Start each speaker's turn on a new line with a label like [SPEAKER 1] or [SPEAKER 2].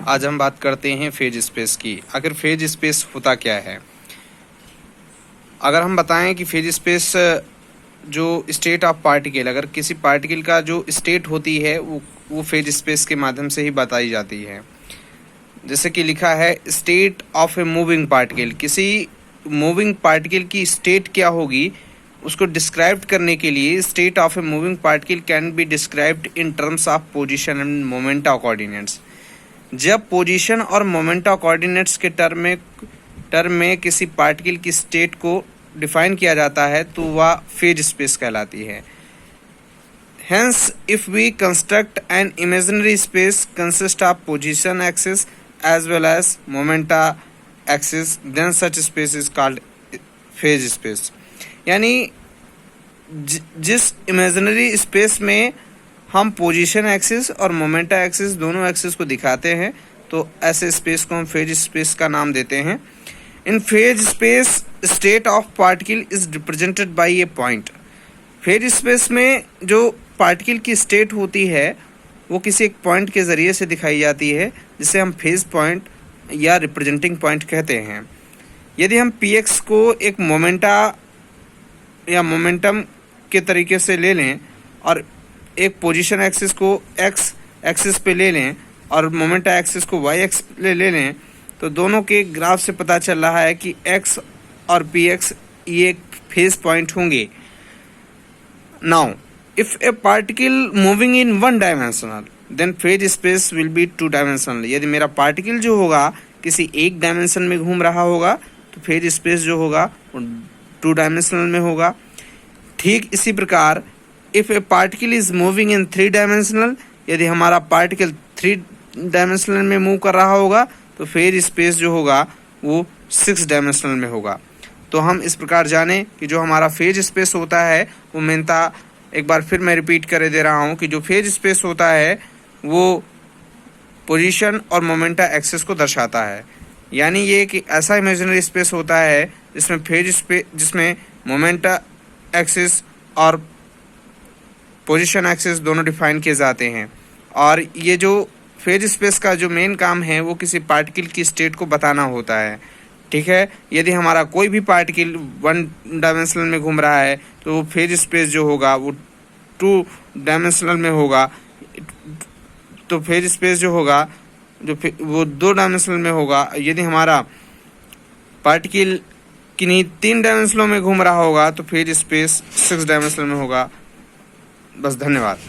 [SPEAKER 1] आज हम बात करते हैं फेज स्पेस की। आखिर फेज स्पेस होता क्या है? अगर हम बताएं कि फेज स्पेस जो स्टेट ऑफ पार्टिकल, अगर किसी पार्टिकल का जो स्टेट होती है वो फेज स्पेस के माध्यम से ही बताई जाती है। जैसे कि लिखा है state of a moving particle. किसी मूविंग पार्टिकल की स्टेट क्या होगी उसको डिस्क्राइब करने के लिए state of a moving particle can be described in terms of position and momenta coordinates. जब पोजीशन और मोमेंटा कोऑर्डिनेट्स के टर्म में किसी पार्टिकल की स्टेट को डिफाइन किया जाता है तो वह फेज स्पेस कहलाती है। Hence if we construct an imaginary space consist of position axis as well as momenta axis then such space is called phase space. यानी जिस इमेजिनरी स्पेस में हम पोजीशन एक्सिस और मोमेंटा एक्सिस दोनों axis को दिखाते हैं तो ऐसे स्पेस को हम फेज स्पेस का नाम देते हैं। In phase space state of particle is represented by a point. Phase space में जो पार्टिकल की स्टेट होती है वो किसी एक पॉइंट के ज़रिए से दिखाई जाती है जिसे हम फेज पॉइंट या रिप्रेजेंटिंग पॉइंट कहते हैं। यदि हम px को एक मोमेंटा या मोमेंटम के तरीके से ले लें और एक पोजीशन एक्सिस को x एक्सिस पे ले लें और मोमेंटा एक्सिस को y एक्सिस पे ले लें तो दोनों के ग्राफ से पता चल रहा है कि x और px ये फेज पॉइंट होंगे। Now if a particle moving in one dimensional then phase space will be two dimensional. यदि मेरा पार्टिकल जो होगा किसी एक डायमेंशन में घूम रहा होगा तो फेज स्पेस जो होगा वो टू डायमेंशनल में होगा। ठीक इसी प्रकार if a particle is moving in three dimensional, यदि हमारा पार्टिकल थ्री डायमेंशनल में मूव कर रहा होगा तो फेज स्पेस जो होगा वो सिक्स डायमेंशनल में होगा। तो हम इस प्रकार जाने कि जो हमारा फेज स्पेस होता है वो मेनता, एक बार फिर मैं रिपीट कर दे रहा हूँ कि जो फेज स्पेस होता है वो पोजीशन और मोमेंटा एक्सिस को दर्शाता है। यानी ये कि ऐसा इमेजिनरी स्पेस होता है जिसमें मोमेंटा एक्सिस और पोजीशन एक्सिस दोनों डिफाइन किए जाते हैं। और ये जो फेज स्पेस का जो मेन काम है वो किसी पार्टिकल की स्टेट को बताना होता है। ठीक है, यदि हमारा कोई भी पार्टिकल वन डायमेंशनल में घूम रहा है तो वो फेज स्पेस जो होगा वो टू डायमेंशनल में होगा। तो फेज स्पेस जो होगा वो दो डायमेंशनल में होगा। यदि हमारा पार्टिकल किन्हीं तीन डायमेंशनलों में घूम रहा होगा तो फेज स्पेस सिक्स डायमेंशनल में होगा। बस, धन्यवाद।